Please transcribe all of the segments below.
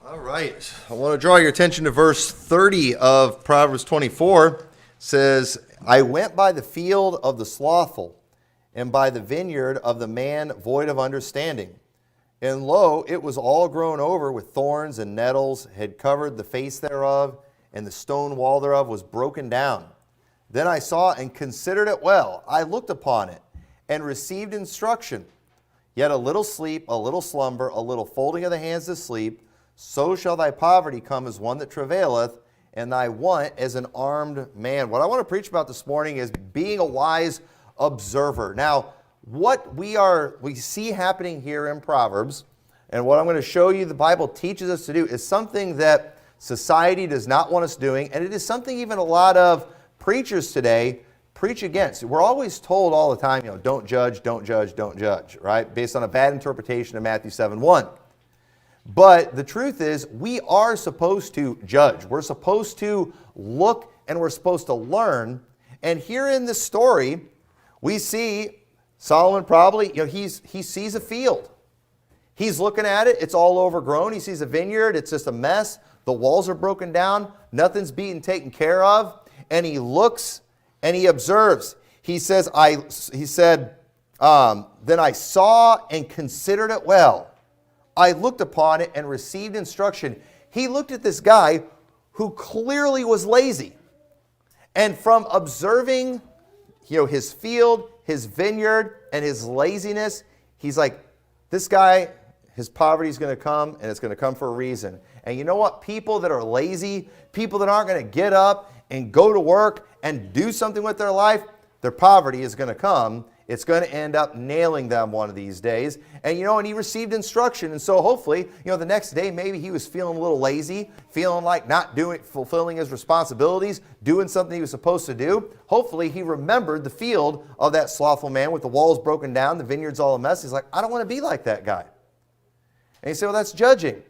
All right. I want to draw your attention to verse 30 of Proverbs 24. It says, I went by the field of the slothful, and by the vineyard of the man void of understanding. And lo, it was all grown over with thorns and nettles, had covered the face thereof, and the stone wall thereof was broken down. Then I saw and considered it well. I looked upon it, and received instruction. Yet a little sleep, a little slumber, a little folding of the hands to sleep, so shall thy poverty come as one that travaileth, and thy want as an armed man. What I want to preach about this morning is being a wise observer. Now, what we see happening here in Proverbs, and what I'm going to show you the Bible teaches us to do, is something that society does not want us doing, and it is something even a lot of preachers today preach against. We're always told all the time, don't judge, don't judge, don't judge, right? Based on a bad interpretation of Matthew 7:1. But the truth is, we are supposed to judge. We're supposed to look and we're supposed to learn. And here in this story, we see Solomon probably, he sees a field. He's looking at it. It's all overgrown. He sees a vineyard. It's just a mess. The walls are broken down. Nothing's being taken care of. And he looks and he observes. He said, then I saw and considered it well. I looked upon it and received instruction. He looked at this guy who clearly was lazy. And from observing, his field, his vineyard, and his laziness, he's like, this guy, his poverty is going to come, and it's going to come for a reason. And you know what? People that are lazy, people that aren't going to get up and go to work and do something with their life, their poverty is going to come. It's going to end up nailing them one of these days. And and he received instruction. And so hopefully, the next day maybe he was feeling a little lazy, feeling like not fulfilling his responsibilities, doing something he was supposed to do. Hopefully he remembered the field of that slothful man with the walls broken down, the vineyard's all a mess. He's like, I don't want to be like that guy. And you say, well, that's judging.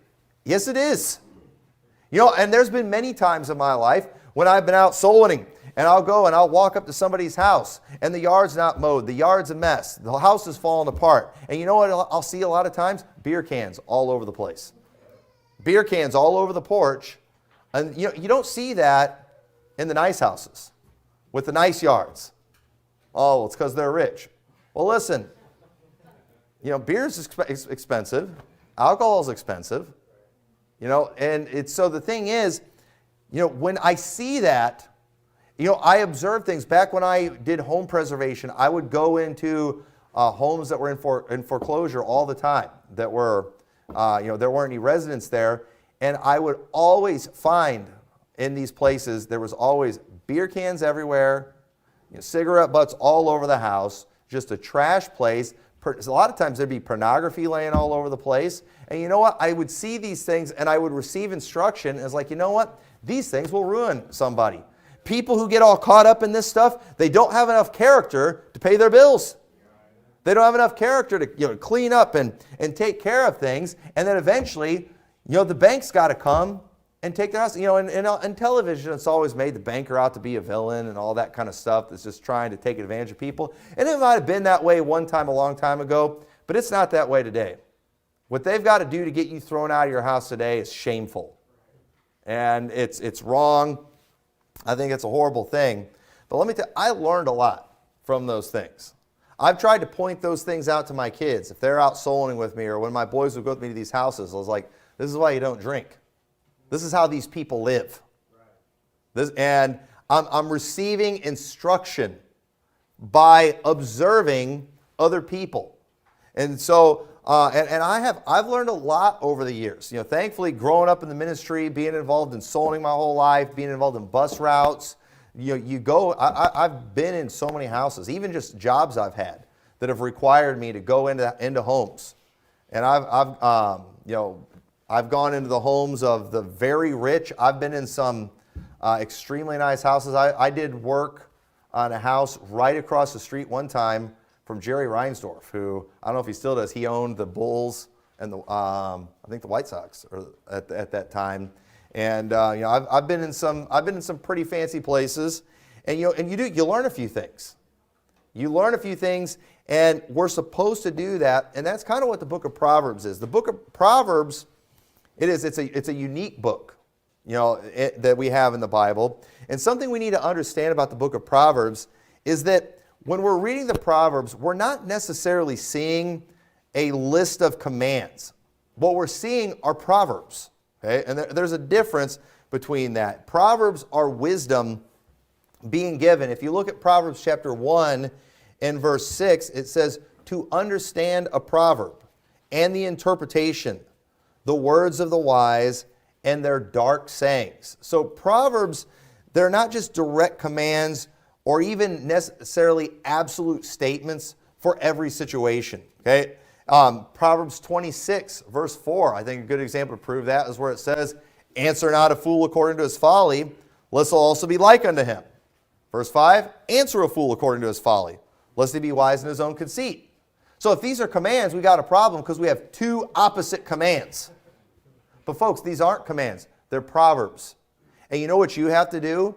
Yes, it is. And there's been many times in my life when I've been out soul winning. And I'll go and I'll walk up to somebody's house and the yard's not mowed. The yard's a mess. The house is falling apart. And you know what I'll see a lot of times? Beer cans all over the place. Beer cans all over the porch. And you don't see that in the nice houses with the nice yards. Oh, it's because they're rich. Well, listen, beer is expensive. Alcohol is expensive. And so the thing is, when I see that, I observed things. Back when I did home preservation, I would go into homes that were in foreclosure all the time, that were, there weren't any residents there. And I would always find in these places, there was always beer cans everywhere, cigarette butts all over the house, just a trash place. A lot of times there'd be pornography laying all over the place. And you know what? I would see these things and I would receive instruction. And it's like, you know what? These things will ruin somebody. People who get all caught up in this stuff, they don't have enough character to pay their bills. They don't have enough character to clean up and take care of things. And then eventually, the bank's got to come and take their house. In television, it's always made the banker out to be a villain and all that kind of stuff that's just trying to take advantage of people. And it might have been that way one time a long time ago, but it's not that way today. What they've got to do to get you thrown out of your house today is shameful. And it's wrong. I think it's a horrible thing. But let me tell you, I learned a lot from those things. I've tried to point those things out to my kids. If they're out soul winning with me or when my boys would go with me to these houses, I was like, this is why you don't drink. This is how these people live. And I'm receiving instruction by observing other people. And so, I've learned a lot over the years. Thankfully, growing up in the ministry, being involved in soul winning my whole life, being involved in bus routes, I've been in so many houses, even just jobs I've had that have required me to go into homes. And I've gone into the homes of the very rich. I've been in some extremely nice houses. I did work on a house right across the street one time from Jerry Reinsdorf, who, I don't know if he still does, he owned the Bulls and I think the White Sox at that time. And I've been in some pretty fancy places, and you learn a few things. You learn a few things, and we're supposed to do that, and that's kind of what the book of Proverbs is. The book of Proverbs It is. It's a unique book, that we have in the Bible. And something we need to understand about the book of Proverbs is that when we're reading the Proverbs, we're not necessarily seeing a list of commands. What we're seeing are proverbs. Okay? And there's a difference between that. Proverbs are wisdom being given. If you look at Proverbs chapter 1 and verse 6, it says, to understand a proverb and the interpretation, the words of the wise and their dark sayings. So Proverbs, they're not just direct commands or even necessarily absolute statements for every situation. Okay? Proverbs 26, verse 4, I think a good example to prove that is where it says, answer not a fool according to his folly, lest he'll also be like unto him. Verse 5, answer a fool according to his folly, lest he be wise in his own conceit. So if these are commands, we got a problem because we have two opposite commands. But folks, these aren't commands. They're proverbs. And you know what you have to do?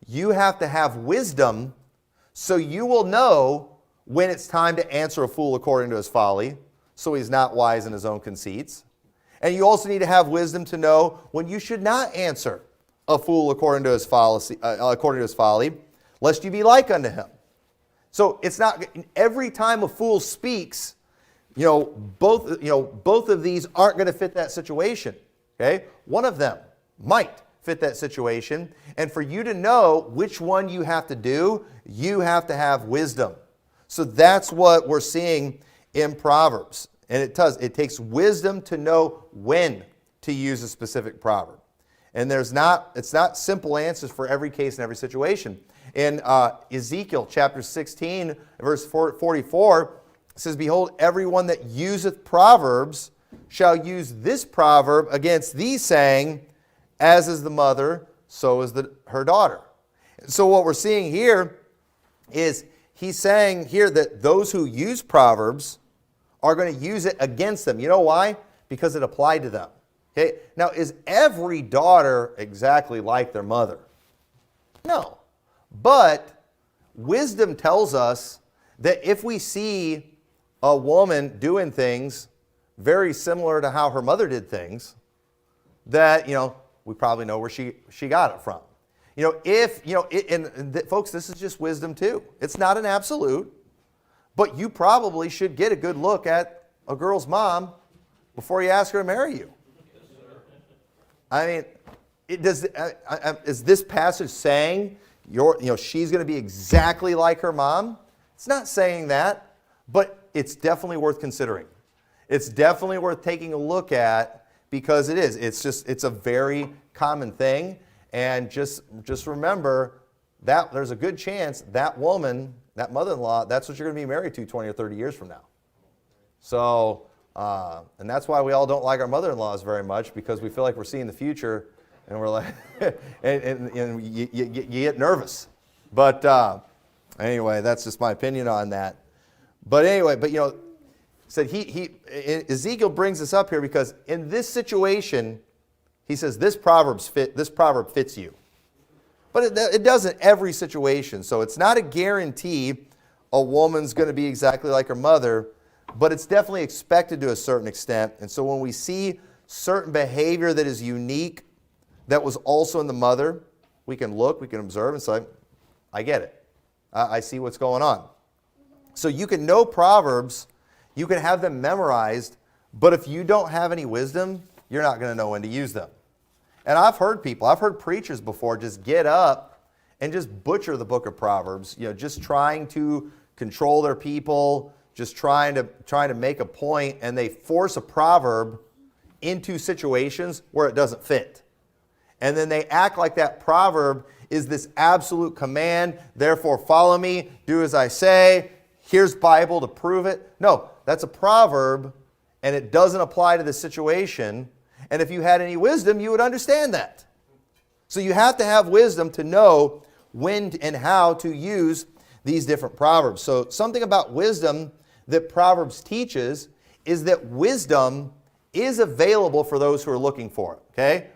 You have to have wisdom so you will know when it's time to answer a fool according to his folly, so he's not wise in his own conceits. And you also need to have wisdom to know when you should not answer a fool according to his folly, lest you be like unto him. So it's not every time a fool speaks, both of these aren't going to fit that situation. Okay? One of them might fit that situation. And for you to know which one you have to do, you have to have wisdom. So that's what we're seeing in Proverbs. And it takes wisdom to know when to use a specific proverb. And it's not simple answers for every case and every situation. In Ezekiel chapter 16, verse 44, it says, behold, everyone that useth proverbs shall use this proverb against thee, saying, as is the mother, so is her daughter. And so what we're seeing here is he's saying here that those who use proverbs are going to use it against them. You know why? Because it applied to them. Okay? Now, is every daughter exactly like their mother? No. But wisdom tells us that if we see a woman doing things very similar to how her mother did things, that, we probably know where she got it from. Folks, this is just wisdom too. It's not an absolute, but you probably should get a good look at a girl's mom before you ask her to marry you. I mean, is this passage saying she's going to be exactly like her mom? It's not saying that, but it's definitely worth considering. It's definitely worth taking a look at because it is. It's a very common thing. And just remember that there's a good chance that woman, that mother-in-law, that's what you're going to be married to 20 or 30 years from now. So, and that's why we all don't like our mother-in-laws very much, because we feel like we're seeing the future and we're like, and you get nervous. But anyway, that's just my opinion on that. But anyway, said Ezekiel brings this up here because in this situation, he says this proverb fits you. But it doesn't every situation. So it's not a guarantee a woman's going to be exactly like her mother, but it's definitely expected to a certain extent. And so when we see certain behavior that is unique, that was also in the mother, we can look, we can observe and say, I get it. I see what's going on. So you can know proverbs, you can have them memorized, but if you don't have any wisdom, you're not going to know when to use them. And I've heard preachers before just get up and just butcher the book of Proverbs, just trying to control their people, just trying to make a point, and they force a proverb into situations where it doesn't fit. And then they act like that proverb is this absolute command, therefore follow me, do as I say, here's Bible to prove it. No, that's a proverb, and it doesn't apply to the situation. And if you had any wisdom, you would understand that. So you have to have wisdom to know when and how to use these different proverbs. So something about wisdom that Proverbs teaches is that wisdom is available for those who are looking for it. Okay?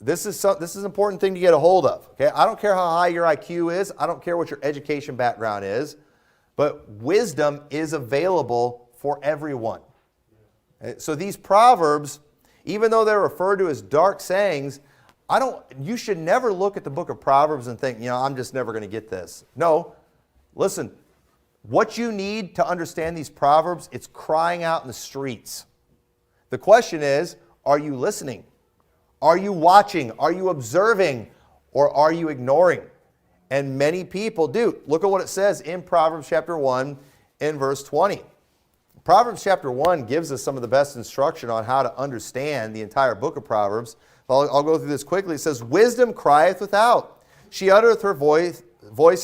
This is an important thing to get a hold of. Okay? I don't care how high your IQ is. I don't care what your education background is. But wisdom is available for everyone. So these proverbs, even though they're referred to as dark sayings, you should never look at the book of Proverbs and think, I'm just never going to get this. No, listen, what you need to understand these Proverbs, it's crying out in the streets. The question is, are you listening? Are you watching? Are you observing? Or are you ignoring? And many people do. Look at what it says in Proverbs chapter 1 in verse 20. Proverbs chapter 1 gives us some of the best instruction on how to understand the entire book of Proverbs. I'll go through this quickly. It says, wisdom crieth without. She uttereth her voice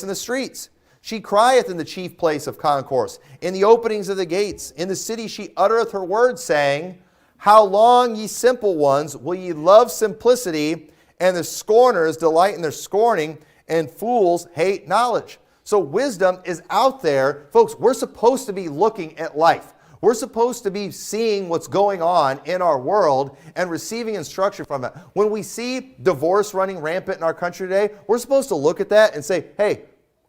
in the streets. She crieth in the chief place of concourse, in the openings of the gates. In the city she uttereth her words, saying, how long, ye simple ones, will ye love simplicity, and the scorners delight in their scorning, and fools hate knowledge. So wisdom is out there. Folks, we're supposed to be looking at life. We're supposed to be seeing what's going on in our world and receiving instruction from it. When we see divorce running rampant in our country today, we're supposed to look at that and say, hey,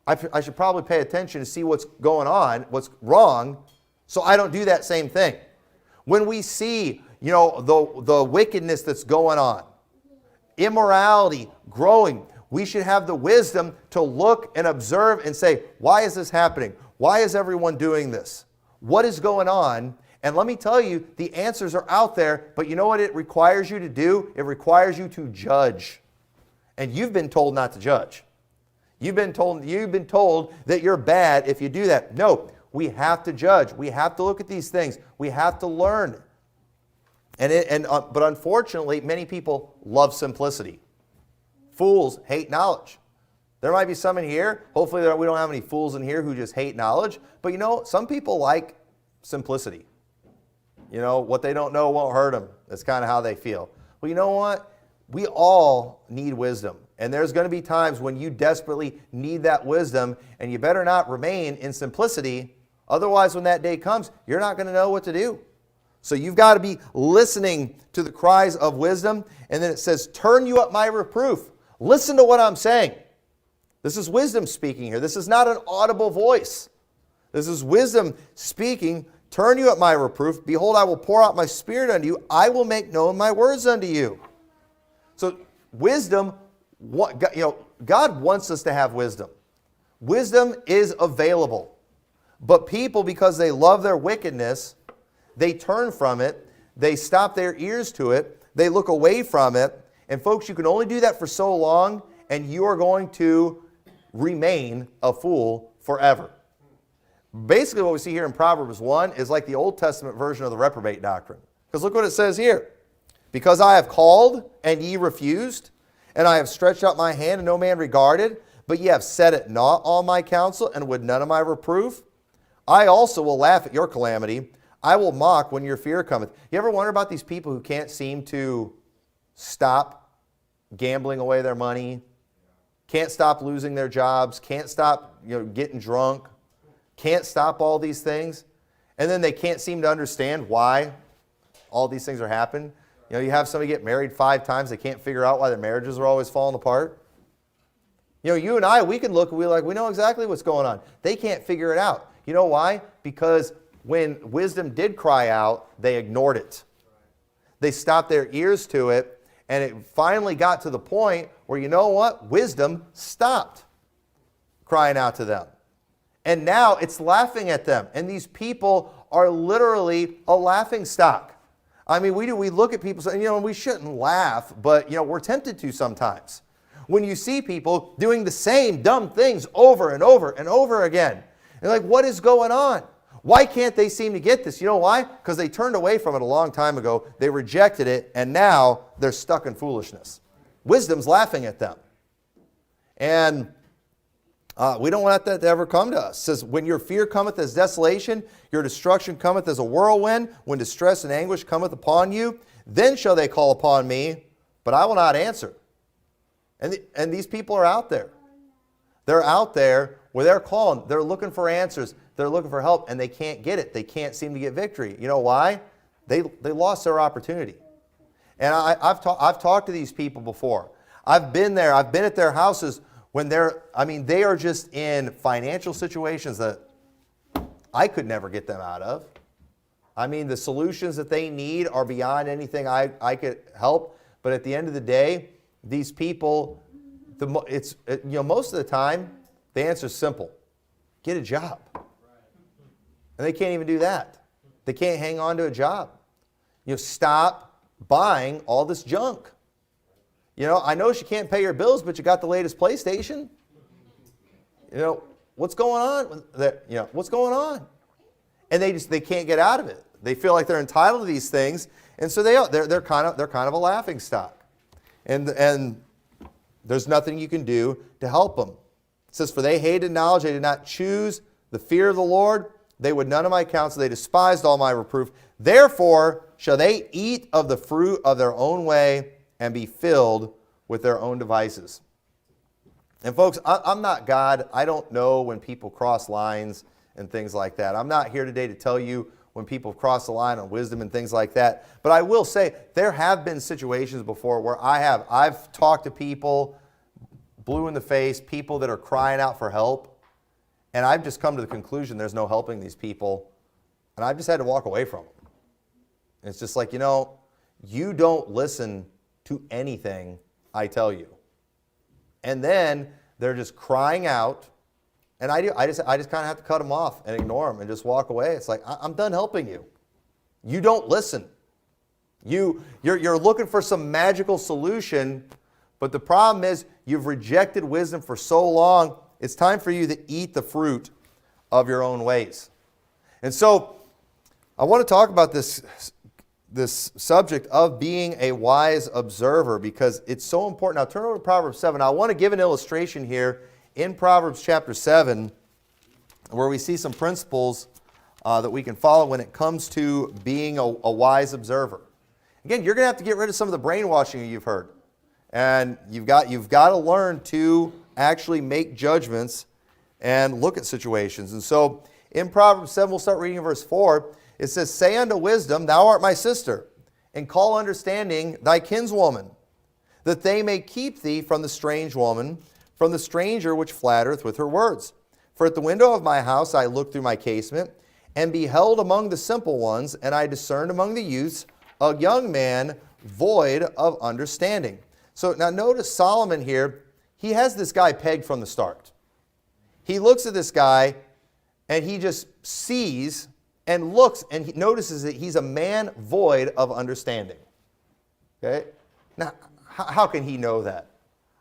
I should probably pay attention to see what's going on, what's wrong, so I don't do that same thing. When we see, the wickedness that's going on, immorality growing, we should have the wisdom to look and observe and say, why is this happening? Why is everyone doing this? What is going on? And let me tell you, the answers are out there, but you know what it requires you to do? It requires you to judge. And you've been told not to judge. You've been told that you're bad if you do that. No, we have to judge. We have to look at these things. We have to learn. But unfortunately, many people love simplicity. Fools hate knowledge. There might be some in here. Hopefully we don't have any fools in here who just hate knowledge. But some people like simplicity. What they don't know won't hurt them. That's kind of how they feel. Well, you know what? We all need wisdom. And there's going to be times when you desperately need that wisdom, and you better not remain in simplicity. Otherwise, when that day comes, you're not going to know what to do. So you've got to be listening to the cries of wisdom. And then it says, turn you up my reproof. Listen to what I'm saying. This is wisdom speaking here. This is not an audible voice. This is wisdom speaking. Turn you up my reproof. Behold, I will pour out my spirit unto you. I will make known my words unto you. So wisdom, God wants us to have wisdom. Wisdom is available. But people, because they love their wickedness, they turn from it. They stop their ears to it. They look away from it. And folks, you can only do that for so long, and you are going to remain a fool forever. Basically, what we see here in Proverbs 1 is like the Old Testament version of the reprobate doctrine. Because look what it says here. Because I have called, and ye refused, and I have stretched out my hand, and no man regarded, but ye have set at naught all my counsel, and would none of my reproof. I also will laugh at your calamity. I will mock when your fear cometh. You ever wonder about these people who can't seem to stop gambling away their money, can't stop losing their jobs, can't stop getting drunk, can't stop all these things, and then they can't seem to understand why all these things are happening? You have somebody get married 5 times, they can't figure out why their marriages are always falling apart. You and I, we can look and we know exactly what's going on. They can't figure it out. You know why? Because when wisdom did cry out, they ignored it. They stopped their ears to it, and it finally got to the point where, wisdom stopped crying out to them. And now it's laughing at them. And these people are literally a laughing stock. I mean, we look at people and we shouldn't laugh, but we're tempted to sometimes. When you see people doing the same dumb things over and over and over again, you're like, what is going on? Why can't they seem to get this? You know why? Because they turned away from it a long time ago. They rejected it, and now they're stuck in foolishness. Wisdom's laughing at them. And we don't want that to ever come to us. It says, when your fear cometh as desolation, your destruction cometh as a whirlwind, when distress and anguish cometh upon you, then shall they call upon me, but I will not answer. And these people are out there. They're out there where they're calling. They're looking for answers. They're looking for help, and they can't get it. They can't seem to get victory. You know why? They lost their opportunity. And I've talked to these people before. I've been there. I've been at their houses when they are just in financial situations that I could never get them out of. I mean, the solutions that they need are beyond anything I could help. But at the end of the day, these people, most of the time, the answer is simple. Get a job. And they can't even do that. They can't hang on to a job. Stop buying all this junk. I know she can't pay your bills, but you got the latest PlayStation. What's going on? What's going on? And they can't get out of it. They feel like they're entitled to these things, and so they're kind of a laughing stock. And there's nothing you can do to help them. It says, "For they hated knowledge, they did not choose the fear of the Lord. They would none of my counsel, they despised all my reproof. Therefore shall they eat of the fruit of their own way and be filled with their own devices." And folks, I'm not God. I don't know when people cross lines and things like that. I'm not here today to tell you when people cross the line on wisdom and things like that. But I will say there have been situations before where I've talked to people, blue in the face, people that are crying out for help, and I've just come to the conclusion there's no helping these people, and I've just had to walk away from them. And it's just like, you don't listen to anything I tell you. And then they're just crying out, and I just kind of have to cut them off and ignore them and just walk away. It's like, I'm done helping you. You don't listen. You're looking for some magical solution, but the problem is you've rejected wisdom for so long, it's time for you to eat the fruit of your own ways. And so I want to talk about this subject of being a wise observer because it's so important. Now turn over to Proverbs 7. I want to give an illustration here in Proverbs chapter 7 where we see some principles that we can follow when it comes to being a wise observer. Again, you're going to have to get rid of some of the brainwashing you've heard. And you've got to learn to actually make judgments and look at situations. And so in Proverbs 7, we'll start reading in verse 4. It says, "Say unto wisdom, thou art my sister, and call understanding thy kinswoman, that they may keep thee from the strange woman, from the stranger which flattereth with her words. For at the window of my house I looked through my casement, and beheld among the simple ones, and I discerned among the youths a young man void of understanding." So now notice Solomon here, he has this guy pegged from the start. He looks at this guy, and he just sees and looks and he notices that he's a man void of understanding. Okay? Now, how can he know that?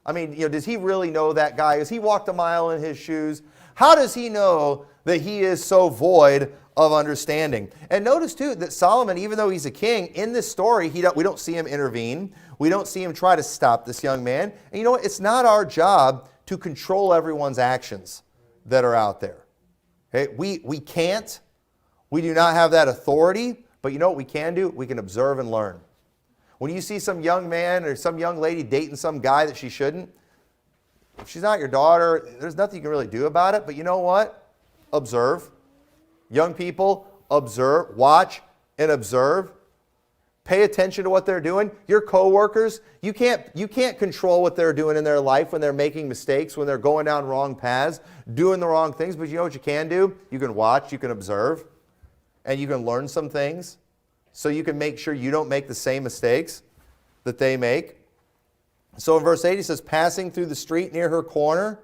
I mean, does he really know that guy? Has he walked a mile in his shoes? How does he know that he is so void of understanding? And notice too that Solomon, even though he's a king, in this story, we don't see him intervene. We don't see him try to stop this young man. And you know what? It's not our job to control everyone's actions that are out there. Okay? We can't. We do not have that authority, but you know what we can do? We can observe and learn. When you see some young man or some young lady dating some guy that she shouldn't, if she's not your daughter, there's nothing you can really do about it, but you know what? Observe. Young people, observe, watch and observe. Pay attention to what they're doing. Your coworkers, you can't control what they're doing in their life when they're making mistakes, when they're going down wrong paths, doing the wrong things, but you know what you can do? You can watch, you can observe. And you can learn some things so you can make sure you don't make the same mistakes that they make. So in verse 8 he says, "Passing through the street near her corner,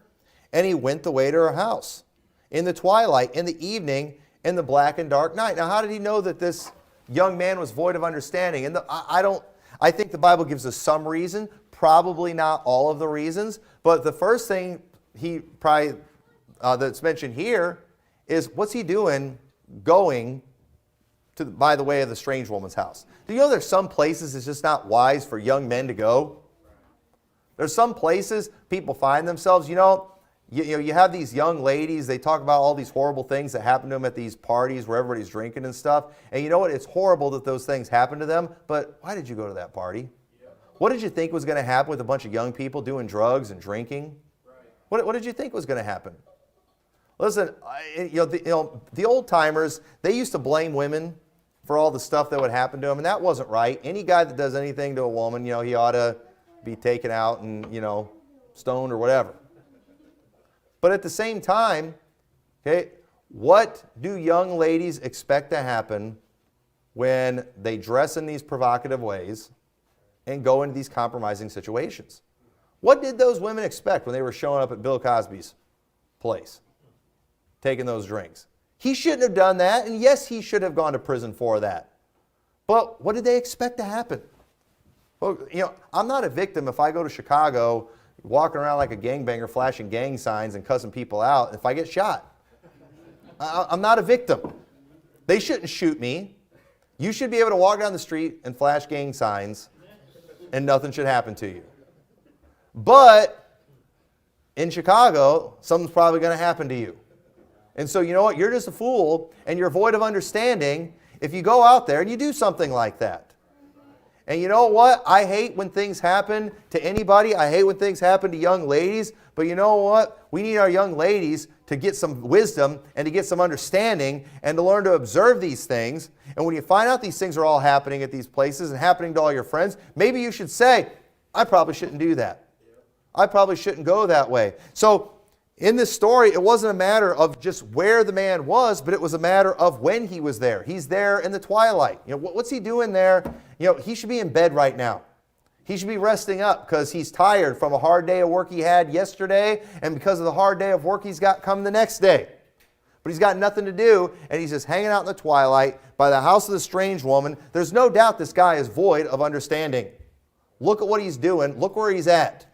and he went the way to her house. In the twilight, in the evening, in the black and dark night." Now how did he know that this young man was void of understanding? And I think the Bible gives us some reason, probably not all of the reasons, but the first thing he probably that's mentioned here is what's he doing going by the way of the strange woman's house? Do you know there's some places it's just not wise for young men to go? There's some places people find themselves, you have these young ladies, they talk about all these horrible things that happen to them at these parties where everybody's drinking and stuff. And you know what? It's horrible that those things happen to them, but why did you go to that party? What did you think was going to happen with a bunch of young people doing drugs and drinking? What did you think was going to happen? Listen, the old timers, they used to blame women for all the stuff that would happen to them, and that wasn't right. Any guy that does anything to a woman, he ought to be taken out and, stoned or whatever. But at the same time, okay, what do young ladies expect to happen when they dress in these provocative ways and go into these compromising situations. What did those women expect when they were showing up at Bill Cosby's place, taking those drinks? He shouldn't have done that, and yes, he should have gone to prison for that. But what did they expect to happen? Well, I'm not a victim if I go to Chicago walking around like a gangbanger, flashing gang signs and cussing people out, if I get shot. I'm not a victim. They shouldn't shoot me. You should be able to walk down the street and flash gang signs and nothing should happen to you. But in Chicago, something's probably going to happen to you. And so you know what? You're just a fool and you're void of understanding if you go out there and you do something like that. And you know what? I hate when things happen to anybody. I hate when things happen to young ladies. But you know what? We need our young ladies to get some wisdom and to get some understanding and to learn to observe these things. And when you find out these things are all happening at these places and happening to all your friends, maybe you should say, I probably shouldn't do that. I probably shouldn't go that way. So in this story, it wasn't a matter of just where the man was, but it was a matter of when he was there. He's there in the twilight. What's he doing there? He should be in bed right now. He should be resting up because he's tired from a hard day of work he had yesterday and because of the hard day of work he's got come the next day. But he's got nothing to do and he's just hanging out in the twilight by the house of the strange woman. There's no doubt this guy is void of understanding. Look at what he's doing. Look where he's at.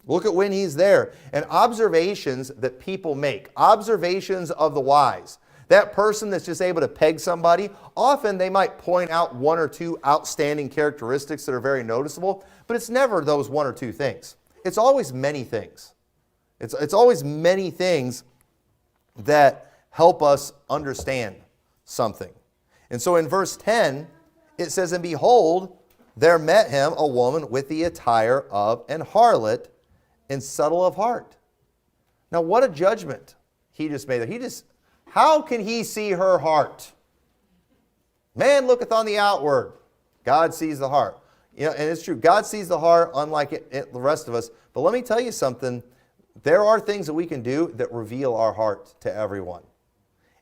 Look at when he's there. And observations that people make, observations of the wise. That person that's just able to peg somebody, often they might point out one or two outstanding characteristics that are very noticeable, but it's never those one or two things. It's always many things. It's always many things that help us understand something. And so in verse 10, it says, And behold, there met him a woman with the attire of an harlot, and subtle of heart. Now, what a judgment he just made there. How can he see her heart? Man looketh on the outward. God sees the heart. And it's true. God sees the heart unlike the rest of us. But let me tell you something. There are things that we can do that reveal our heart to everyone.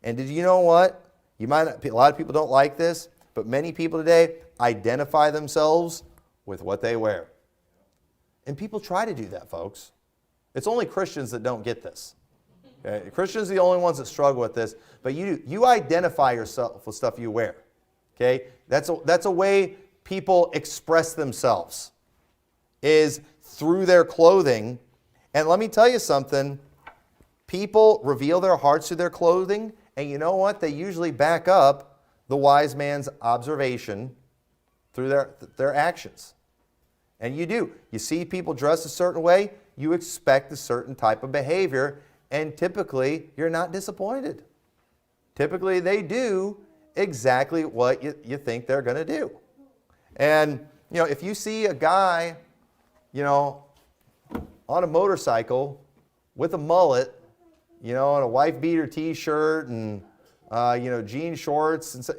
And did you know what? A lot of people don't like this, but many people today identify themselves with what they wear. And people try to do that, folks. It's only Christians that don't get this. Okay? Christians are the only ones that struggle with this. But you identify yourself with stuff you wear. Okay? That's a way people express themselves, is through their clothing. And let me tell you something. People reveal their hearts through their clothing. And you know what? They usually back up the wise man's observation through their actions. And you do. You see people dress a certain way, you expect a certain type of behavior, and typically you're not disappointed. Typically they do exactly what you think they're going to do. And, if you see a guy, on a motorcycle with a mullet, and a wife beater t-shirt and, jean shorts and so,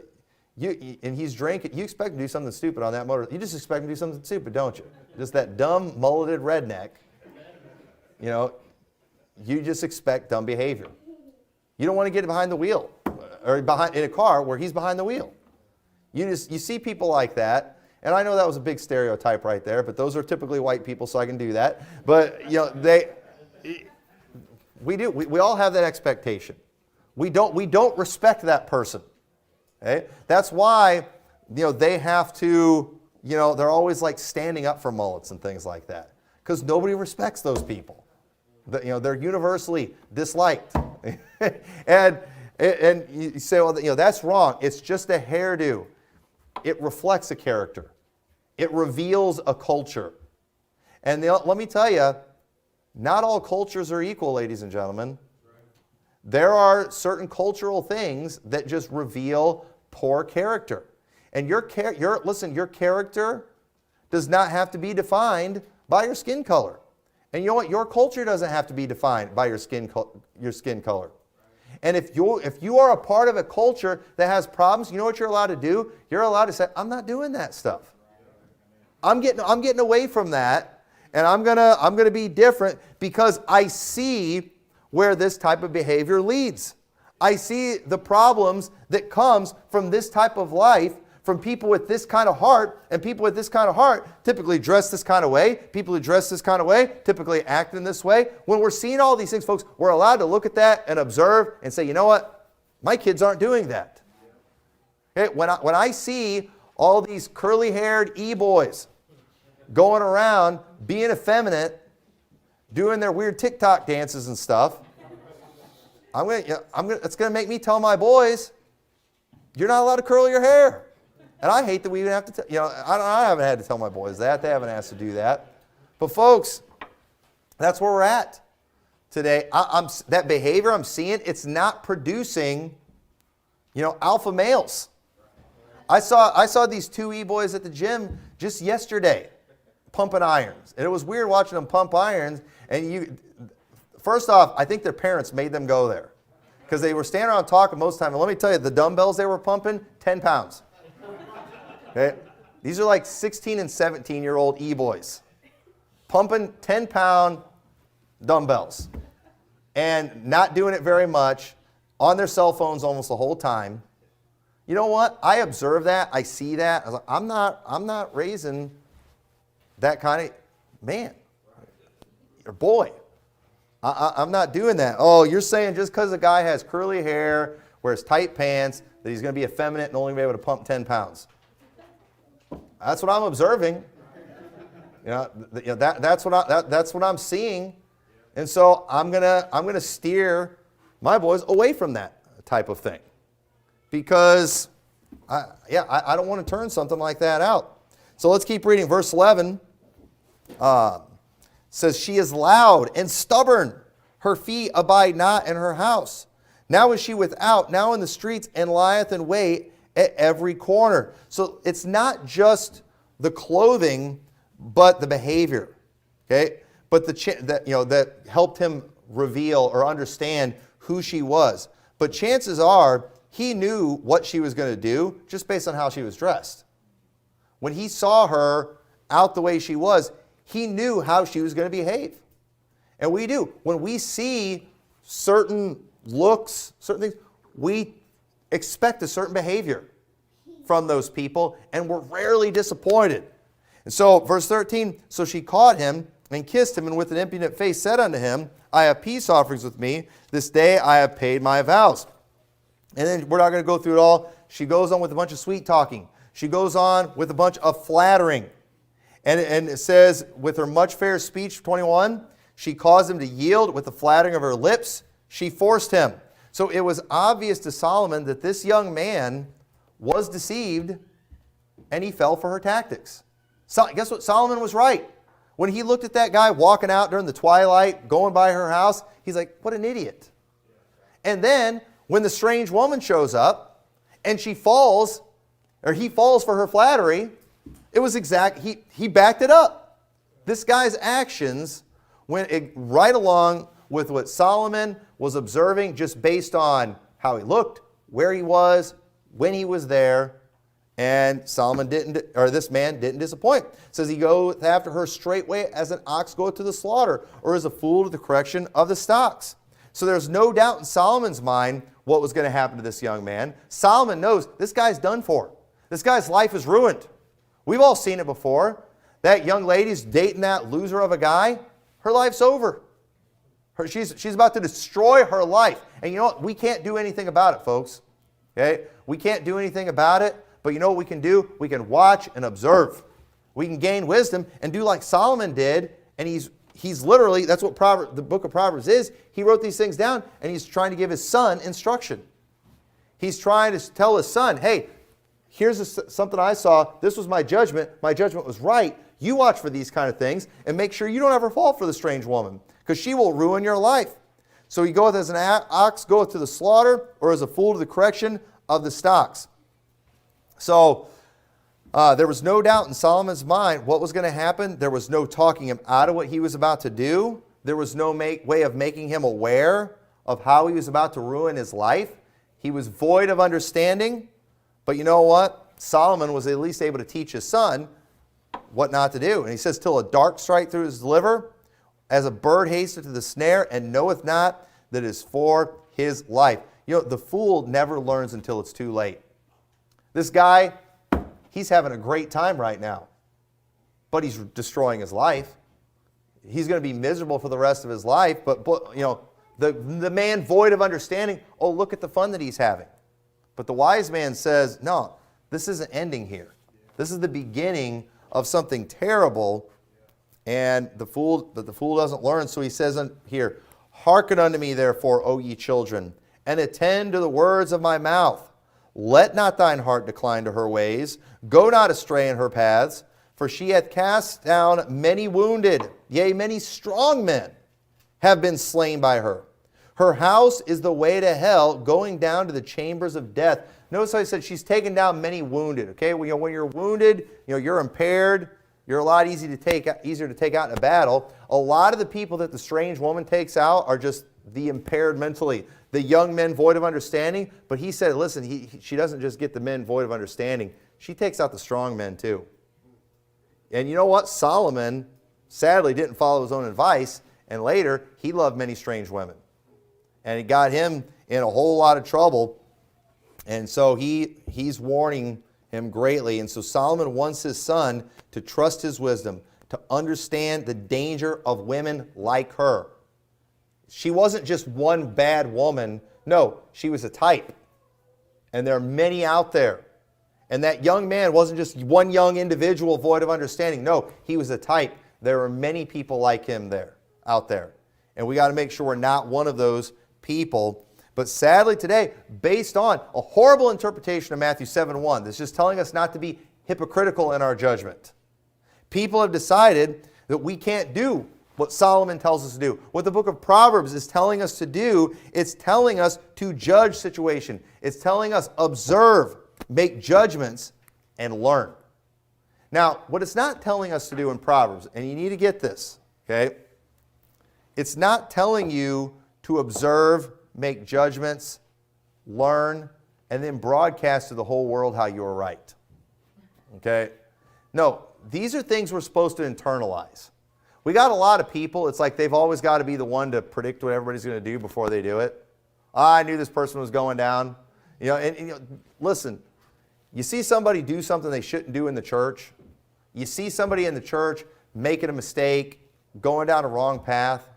and he's drinking, you expect him to do something stupid on that motor. You just expect him to do something stupid, don't you? Just that dumb, mulleted redneck. You just expect dumb behavior. You don't want to get behind the wheel or in a car where he's behind the wheel. You see people like that, and I know that was a big stereotype right there, but those are typically white people, so I can do that. But we all have that expectation. We don't respect that person. Okay? That's why, they have to, they're always like standing up for mullets and things like that. Because nobody respects those people. They're universally disliked. and you say, well, that's wrong. It's just a hairdo. It reflects a character. It reveals a culture. And let me tell you, not all cultures are equal, ladies and gentlemen. There are certain cultural things that just reveal poor character. And your character does not have to be defined by your skin color. And you know what? Your culture doesn't have to be defined by your skin color. And if you are a part of a culture that has problems, you know what you're allowed to do? You're allowed to say, I'm not doing that stuff. I'm getting away from that, and I'm gonna be different because I see where this type of behavior leads. I see the problems that comes from this type of life, from people with this kind of heart, and people with this kind of heart typically dress this kind of way. People who dress this kind of way typically act in this way. When we're seeing all these things, folks, we're allowed to look at that and observe and say, you know what? My kids aren't doing that. Okay? When I see all these curly-haired e-boys going around being effeminate, doing their weird TikTok dances and stuff, it's going to make me tell my boys, you're not allowed to curl your hair. And I hate that we even have to, I haven't had to tell my boys that. They haven't asked to do that. But folks, that's where we're at today. That behavior I'm seeing, it's not producing, alpha males. I saw these two e-boys at the gym just yesterday pumping irons. And it was weird watching them pump irons. And first off, I think their parents made them go there. Because they were standing around talking most of the time. And let me tell you, the dumbbells they were pumping, 10 pounds. Okay? These are like 16 and 17-year-old e-boys pumping 10-pound dumbbells and not doing it very much, on their cell phones almost the whole time. You know what? I observe that. I see that. I was like, I'm not raising that kind of man or boy. I'm not doing that. Oh, you're saying just because a guy has curly hair, wears tight pants, that he's going to be effeminate and only be able to pump 10 pounds. That's what I'm observing. That's what I'm seeing. And so I'm gonna steer my boys away from that type of thing. Because I don't want to turn something like that out. So let's keep reading. Verse 11 says, she is loud and stubborn. Her feet abide not in her house. Now is she without, now in the streets, and lieth in wait at every corner. So it's not just the clothing, but the behavior. Okay? But that helped him reveal or understand who she was. But chances are, he knew what she was going to do just based on how she was dressed. When he saw her out the way she was, he knew how she was going to behave. And we do. When we see certain looks, certain things, we expect a certain behavior from those people, and we're rarely disappointed. And so, verse 13, so she caught him and kissed him, and with an impudent face said unto him, I have peace offerings with me. This day I have paid my vows. And then we're not going to go through it all. She goes on with a bunch of sweet talking. She goes on with a bunch of flattering. And it says, with her much fair speech, 21, she caused him to yield with the flattering of her lips. She forced him. So it was obvious to Solomon that this young man was deceived, and he fell for her tactics. So guess what? Solomon was right. When he looked at that guy walking out during the twilight, going by her house, he's like, what an idiot. And then when the strange woman shows up and he falls for her flattery, it was he backed it up. This guy's actions went right along with what Solomon was observing, just based on how he looked, where he was, when he was there. And this man didn't disappoint. It says he goeth after her straightway as an ox goeth to the slaughter, or as a fool to the correction of the stocks. So there's no doubt in Solomon's mind what was going to happen to this young man. Solomon knows this guy's done for. This guy's life is ruined. We've all seen it before. That young lady's dating that loser of a guy. Her life's over. She's about to destroy her life. And you know what? We can't do anything about it, folks. Okay? We can't do anything about it. But you know what we can do? We can watch and observe. We can gain wisdom and do like Solomon did. And he's literally, that's what the book of Proverbs is. He wrote these things down, and he's trying to give his son instruction. He's trying to tell his son, hey, here's something I saw. This was my judgment. My judgment was right. You watch for these kind of things and make sure you don't ever fall for the strange woman, because she will ruin your life. So he goeth as an ox goeth to the slaughter, or as a fool to the correction of the stocks. So there was no doubt in Solomon's mind what was going to happen. There was no talking him out of what he was about to do. There was no way of making him aware of how he was about to ruin his life. He was void of understanding. But you know what? Solomon was at least able to teach his son what not to do. And he says, till a dart strike through his liver, as a bird hasteth to the snare, and knoweth not that it is for his life. You know, the fool never learns until it's too late. This guy, he's having a great time right now, but he's destroying his life. He's going to be miserable for the rest of his life, but the man void of understanding, oh, look at the fun that he's having. But the wise man says, no, this isn't ending here. This is the beginning of something terrible, and the fool doesn't learn. So he says here, hearken unto me, therefore, O ye children, and attend to the words of my mouth. Let not thine heart decline to her ways. Go not astray in her paths, for she hath cast down many wounded, yea, many strong men have been slain by her. Her house is the way to hell, going down to the chambers of death. Notice how he said she's taken down many wounded. Okay, when you're wounded, you're impaired. You're a lot easier to take out in a battle. A lot of the people that the strange woman takes out are just the impaired mentally, the young men void of understanding. But he said, listen, she doesn't just get the men void of understanding. She takes out the strong men too. And you know what? Solomon sadly didn't follow his own advice, and later he loved many strange women. And it got him in a whole lot of trouble. And so he's warning him greatly. And so Solomon wants his son to trust his wisdom, to understand the danger of women like her. She wasn't just one bad woman. No, she was a type. And there are many out there. And that young man wasn't just one young individual void of understanding. No, he was a type. There are many people like him out there. And we got to make sure we're not one of those people. But sadly today, based on a horrible interpretation of Matthew 7:1, that's just telling us not to be hypocritical in our judgment. People have decided that we can't do what Solomon tells us to do. What the book of Proverbs is telling us to do, it's telling us to judge situation. It's telling us observe, make judgments, and learn. Now, what it's not telling us to do in Proverbs, and you need to get this, okay? It's not telling you to observe, make judgments, learn, and then broadcast to the whole world how you're right. Okay? No, these are things we're supposed to internalize. We got a lot of people, it's like they've always got to be the one to predict what everybody's going to do before they do it. I knew this person was going down. Listen, you see somebody do something they shouldn't do in the church. You see somebody in the church making a mistake, going down a wrong path.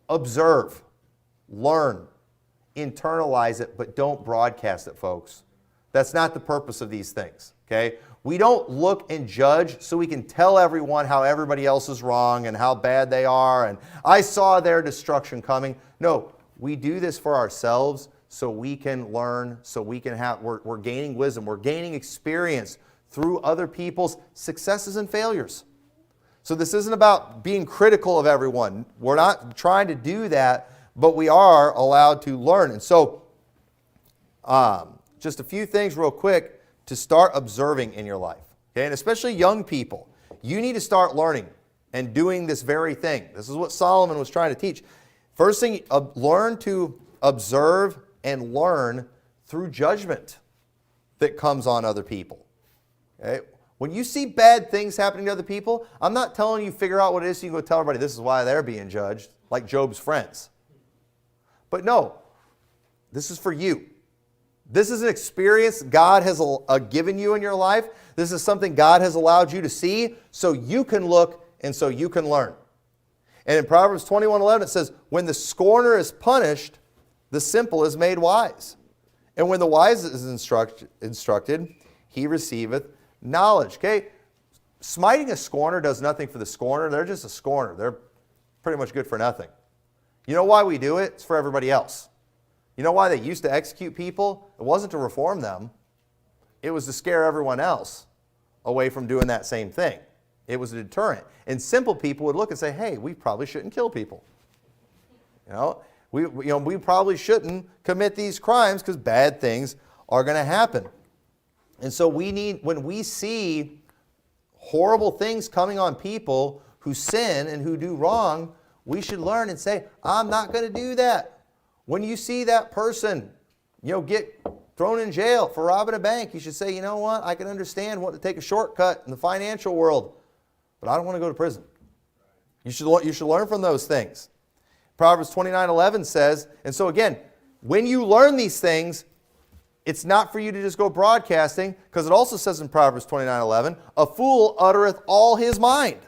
Observe, learn, internalize it, but don't broadcast it, folks. That's not the purpose of these things, okay? We don't look and judge so we can tell everyone how everybody else is wrong and how bad they are and I saw their destruction coming. No, we do this for ourselves so we can learn, so we can we're gaining wisdom, we're gaining experience through other people's successes and failures. So this isn't about being critical of everyone. We're not trying to do that, but we are allowed to learn. And so just a few things real quick to start observing in your life. Okay? And especially young people. You need to start learning and doing this very thing. This is what Solomon was trying to teach. First thing, learn to observe and learn through judgment that comes on other people. Okay? When you see bad things happening to other people, I'm not telling you figure out what it is so you can go tell everybody this is why they're being judged, like Job's friends. But no, this is for you. This is an experience God has given you in your life. This is something God has allowed you to see so you can look and so you can learn. And in Proverbs 21:11 it says, when the scorner is punished, the simple is made wise. And when the wise is instructed, he receiveth knowledge. Okay? Smiting a scorner does nothing for the scorner. They're just a scorner. They're pretty much good for nothing. You know why we do it? It's for everybody else. You know why they used to execute people? It wasn't to reform them. It was to scare everyone else away from doing that same thing. It was a deterrent. And simple people would look and say, hey, we probably shouldn't kill people. We probably shouldn't commit these crimes because bad things are going to happen. And so when we see horrible things coming on people who sin and who do wrong, we should learn and say, I'm not going to do that. When you see that person, get thrown in jail for robbing a bank, you should say, you know what, I can understand wanting to take a shortcut in the financial world, but I don't want to go to prison. You should learn from those things. Proverbs 29:11 says, and so again, when you learn these things, it's not for you to just go broadcasting, because it also says in Proverbs 29:11, a fool uttereth all his mind,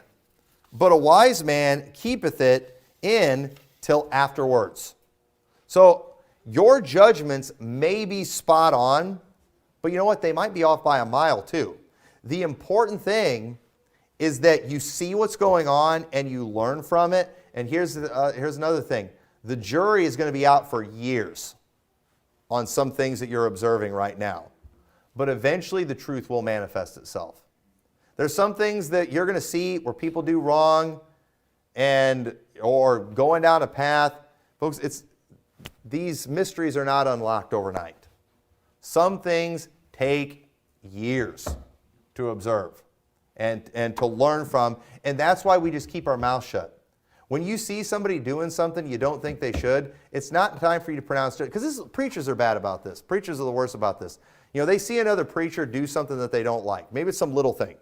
but a wise man keepeth it in till afterwards. So your judgments may be spot on, but you know what? They might be off by a mile too. The important thing is that you see what's going on and you learn from it. And here's another thing. The jury is going to be out for years on some things that you're observing right now. But eventually the truth will manifest itself. There's some things that you're going to see where people do wrong or going down a path. Folks, these mysteries are not unlocked overnight. Some things take years to observe and to learn from. And that's why we just keep our mouth shut. When you see somebody doing something you don't think they should, it's not time for you to pronounce it. Because preachers are bad about this. Preachers are the worst about this. You know, they see another preacher do something that they don't like. Maybe it's some little thing.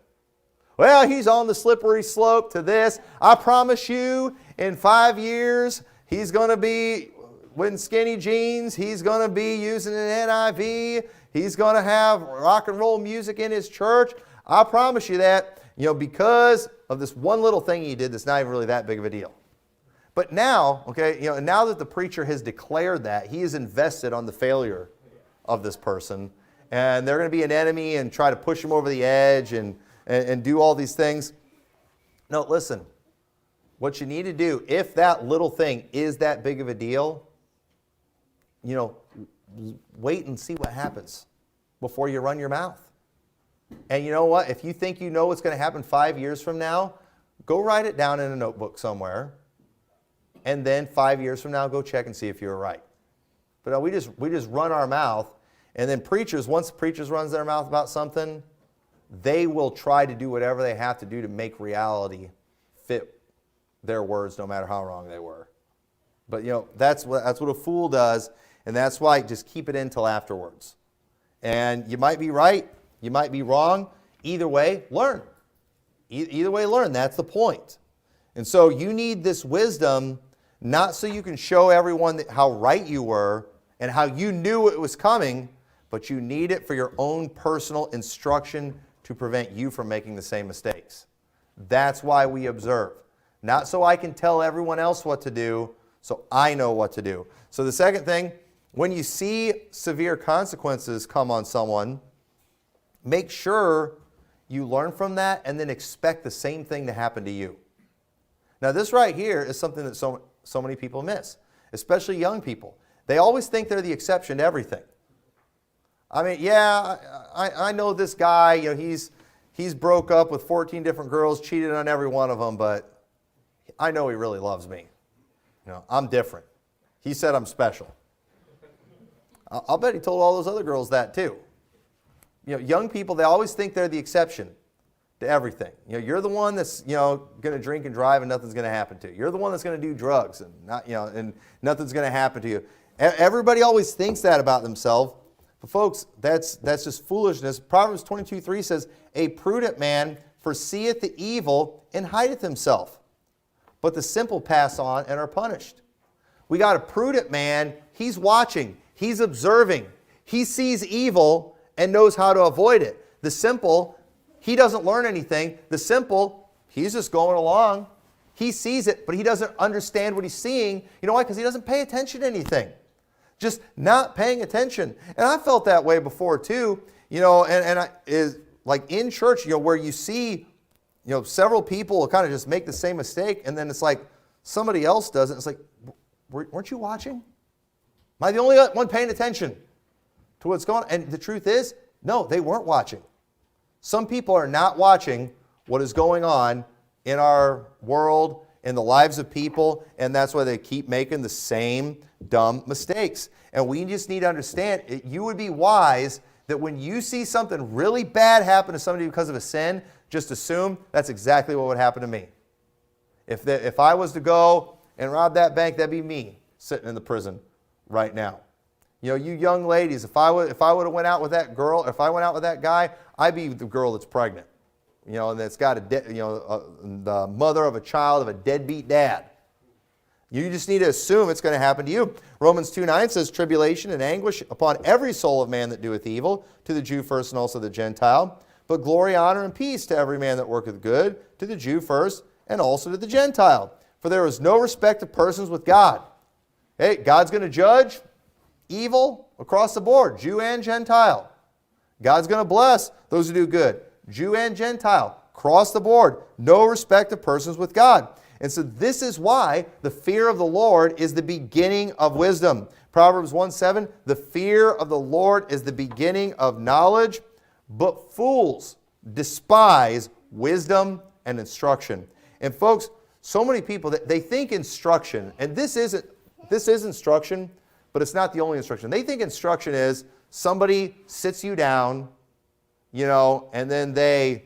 Well, he's on the slippery slope to this. I promise you, in 5 years, he's going to be wearing skinny jeans. He's going to be using an NIV. He's going to have rock and roll music in his church. I promise you that, because of this one little thing he did that's not even really that big of a deal. But now, now that the preacher has declared that, he is invested on the failure of this person. And they're going to be an enemy and try to push him over the edge and do all these things. No, listen. What you need to do, if that little thing is that big of a deal, wait and see what happens before you run your mouth. And you know what? If you think you know what's going to happen 5 years from now, go write it down in a notebook somewhere. And then 5 years from now, go check and see if you were right. But no, we just run our mouth. And then once preachers runs their mouth about something, they will try to do whatever they have to do to make reality fit their words, no matter how wrong they were. But that's what a fool does, and that's why just keep it in till afterwards. And you might be right, you might be wrong. Either way, learn. Either way, learn. That's the point. And so you need this wisdom, not so you can show everyone how right you were and how you knew it was coming, but you need it for your own personal instruction to prevent you from making the same mistakes. That's why we observe. Not so I can tell everyone else what to do, so I know what to do. So the second thing, when you see severe consequences come on someone, make sure you learn from that and then expect the same thing to happen to you. Now this right here is something that so many people miss, especially young people. They always think they're the exception to everything. I mean, yeah, I know this guy, he's broke up with 14 different girls, cheated on every one of them, but I know he really loves me. I'm different. He said I'm special. I'll bet he told all those other girls that too. Young people, they always think they're the exception to everything. You're the one that's, going to drink and drive and nothing's going to happen to you. You're the one that's going to do drugs and and nothing's going to happen to you. Everybody always thinks that about themselves. But folks, that's just foolishness. Proverbs 22:3 says, a prudent man foreseeth the evil and hideth himself, but the simple pass on and are punished. We got a prudent man, he's watching, he's observing, he sees evil and knows how to avoid it. The simple, he doesn't learn anything. The simple, he's just going along. He sees it, but he doesn't understand what he's seeing. You know why? Because he doesn't pay attention to anything. Just not paying attention. And I felt that way before too. Like in church, where you see, several people kind of just make the same mistake, and then it's like somebody else does it. It's like, weren't you watching? Am I the only one paying attention to what's going on? And the truth is, no, they weren't watching. Some people are not watching what is going on in our world, in the lives of people, and that's why they keep making the same dumb mistakes. And we just need to understand, you would be wise that when you see something really bad happen to somebody because of a sin, just assume that's exactly what would happen to me. If I was to go and rob that bank, that'd be me sitting in the prison right now. You young ladies, if I would have went out with that girl, if I went out with that guy, I'd be the girl that's pregnant. And that's got the mother of a child of a deadbeat dad. You just need to assume it's going to happen to you. Romans 2:9 says, tribulation and anguish upon every soul of man that doeth evil, to the Jew first and also the Gentile. But glory, honor, and peace to every man that worketh good, to the Jew first and also to the Gentile. For there is no respect of persons with God. Hey, God's going to judge evil across the board, Jew and Gentile. God's going to bless those who do good, Jew and Gentile, across the board. No respect of persons with God. And so this is why the fear of the Lord is the beginning of wisdom. Proverbs 1:7, the fear of the Lord is the beginning of knowledge, but fools despise wisdom and instruction. And folks, so many people, they think instruction, and this is instruction, but it's not the only instruction. They think instruction is somebody sits you down, and then they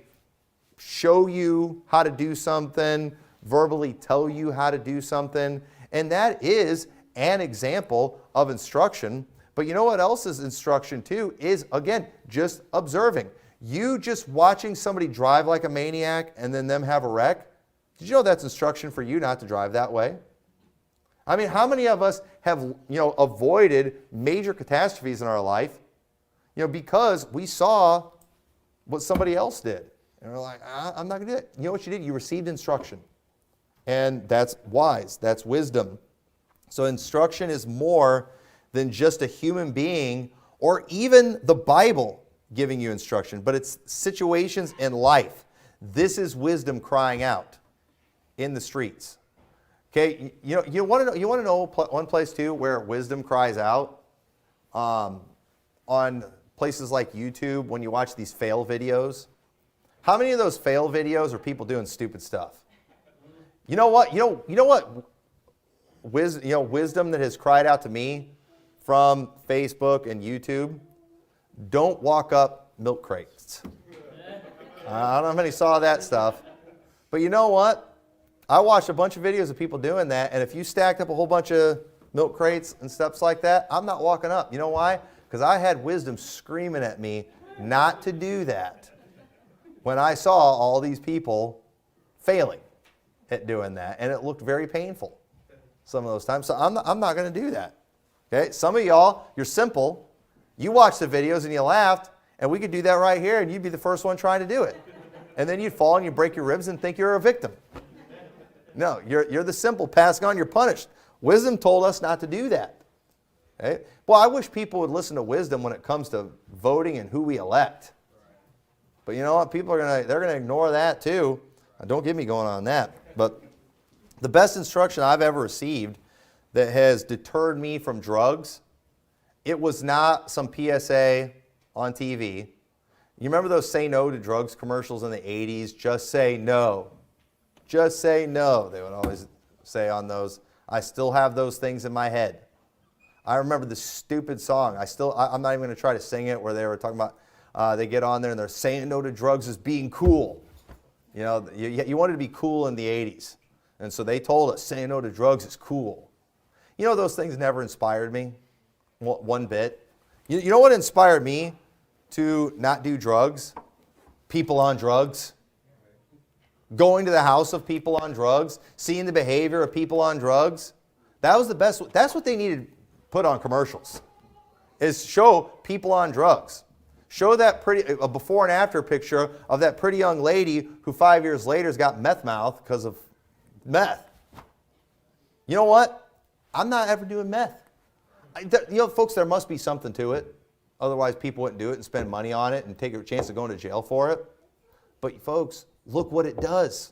show you how to do something, verbally tell you how to do something, and that is an example of instruction. But you know what else is instruction too? Is, again, just observing. You just watching somebody drive like a maniac and then them have a wreck. Did you know that's instruction for you not to drive that way? I mean, how many of us have, avoided major catastrophes in our life, because we saw what somebody else did. And we're like, I'm not going to do it. You know what you did? You received instruction. And that's wise. That's wisdom. So instruction is more than just a human being or even the Bible giving you instruction, but it's situations in life. This is wisdom crying out in the streets. Okay, you want to know one place too where wisdom cries out? On places like YouTube, when you watch these fail videos. How many of those fail videos are people doing stupid stuff? You know what? You know what? Wisdom that has cried out to me from Facebook and YouTube. Don't walk up milk crates. I don't know how many saw that stuff, but you know what? I watched a bunch of videos of people doing that, and if you stacked up a whole bunch of milk crates and stuff like that, I'm not walking up. You know why? Because I had wisdom screaming at me not to do that when I saw all these people failing at doing that, and it looked very painful some of those times. So I'm not going to do that. Okay? Some of y'all, you're simple. You watch the videos and you laughed, and we could do that right here, and you'd be the first one trying to do it. And then you'd fall and you'd break your ribs and think you're a victim. No, you're the simple, passing on, you're punished. Wisdom told us not to do that. Okay? Well, I wish people would listen to wisdom when it comes to voting and who we elect. But you know what? People they're going to ignore that too. Don't get me going on that. But the best instruction I've ever received that has deterred me from drugs, it was not some PSA on TV. You remember those say no to drugs commercials in the 80s? Just say no. Just say no. They would always say on those. I still have those things in my head. I remember the stupid song. I'm not even going to try to sing it, where they were talking about, they get on there and they're saying no to drugs as being cool. You wanted to be cool in the 80s. And so they told us saying no to drugs is cool. Those things never inspired me one bit. You know what inspired me to not do drugs? People on drugs. Going to the house of people on drugs, seeing the behavior of people on drugs. That was the best. That's what they needed to put on commercials, is show people on drugs. Show that a before and after picture of that pretty young lady who 5 years later has got meth mouth because of meth. You know what? I'm not ever doing meth. Folks, there must be something to it. Otherwise, people wouldn't do it and spend money on it and take a chance of going to jail for it. But folks, look what it does.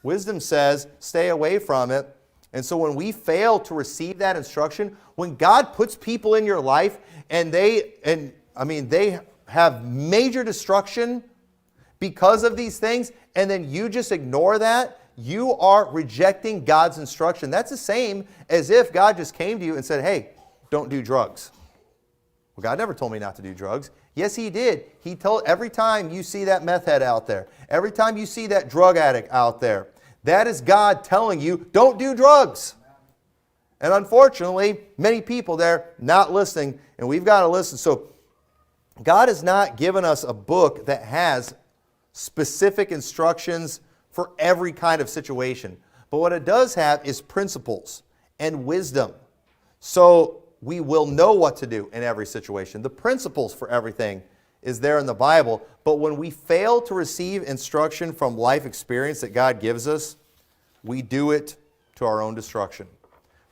Wisdom says, stay away from it. And so when we fail to receive that instruction, when God puts people in your life and they have major destruction because of these things, and then you just ignore that, you are rejecting God's instruction. That's the same as if God just came to you and said, hey, don't do drugs. Well, God never told me not to do drugs. Yes, He did. He told every time you see that meth head out there, every time you see that drug addict out there, that is God telling you, don't do drugs. And unfortunately, many people there not listening, and we've got to listen. So God has not given us a book that has specific instructions for every kind of situation. But what it does have is principles and wisdom. So we will know what to do in every situation. The principles for everything is there in the Bible. But when we fail to receive instruction from life experience that God gives us, we do it to our own destruction.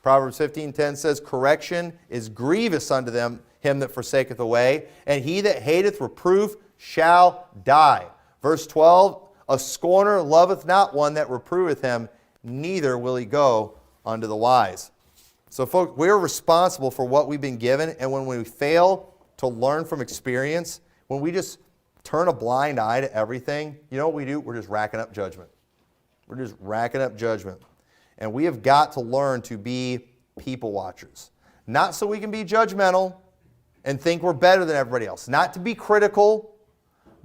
Proverbs 15:10 says, correction is grievous unto him that forsaketh the way, and he that hateth reproof shall die. Verse 12, a scorner loveth not one that reproveth him, neither will he go unto the wise. So folks, we're responsible for what we've been given, and when we fail to learn from experience, when we just turn a blind eye to everything, you know what we do? We're just racking up judgment. We're just racking up judgment. And we have got to learn to be people watchers. Not so we can be judgmental and think we're better than everybody else. Not to be critical,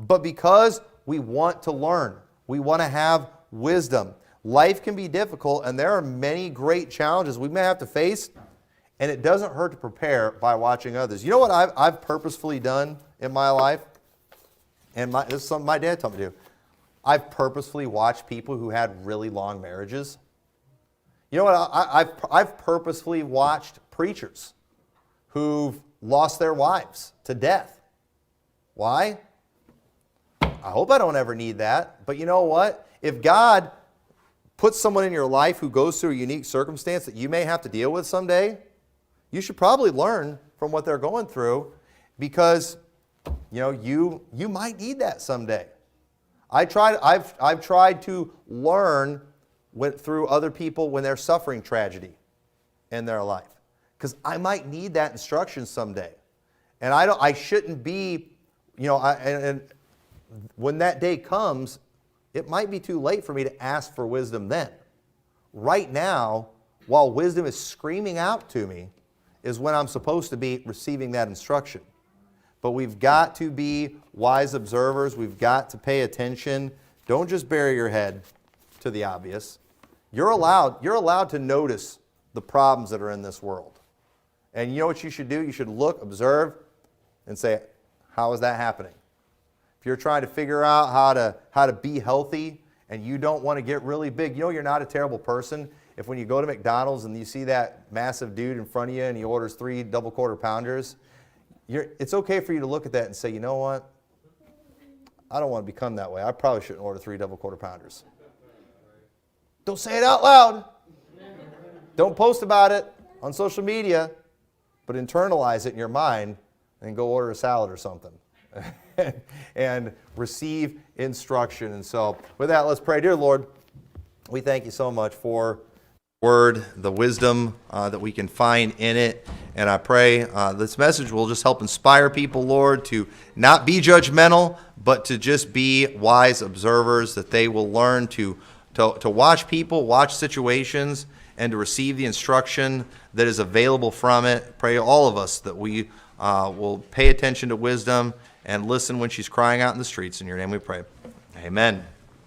but because we want to learn. We want to have wisdom. Life can be difficult, and there are many great challenges we may have to face, and it doesn't hurt to prepare by watching others. You know what I've purposefully done in my life? And this is something my dad taught me to do. I've purposefully watched people who had really long marriages. You know what? I've purposefully watched preachers who've lost their wives to death. Why? I hope I don't ever need that. But you know what? If God puts someone in your life who goes through a unique circumstance that you may have to deal with someday, you should probably learn from what they're going through, because you might need that someday. I've tried to learn through other people when they're suffering tragedy in their life, because I might need that instruction someday, and I shouldn't be, and when that day comes, it might be too late for me to ask for wisdom then. Right now, while wisdom is screaming out to me, is when I'm supposed to be receiving that instruction. But we've got to be wise observers. We've got to pay attention. Don't just bury your head to the obvious. You're allowed to notice the problems that are in this world. And you know what you should do? You should look, observe, and say, how is that happening? If you're trying to figure out how to be healthy and you don't want to get really big, you're not a terrible person if when you go to McDonald's and you see that massive dude in front of you and he orders 3 double quarter pounders, it's okay for you to look at that and say, you know what? I don't want to become that way. I probably shouldn't order 3 double quarter pounders. Don't say it out loud. Don't post about it on social media, but internalize it in your mind and go order a salad or something and receive instruction. And so with that, let's pray. Dear Lord, we thank you so much for word, the wisdom that we can find in it. And I pray this message will just help inspire people, Lord, to not be judgmental, but to just be wise observers, that they will learn to watch people, watch situations, and to receive the instruction that is available from it. Pray all of us that we will pay attention to wisdom and listen when she's crying out in the streets. In your name we pray. Amen.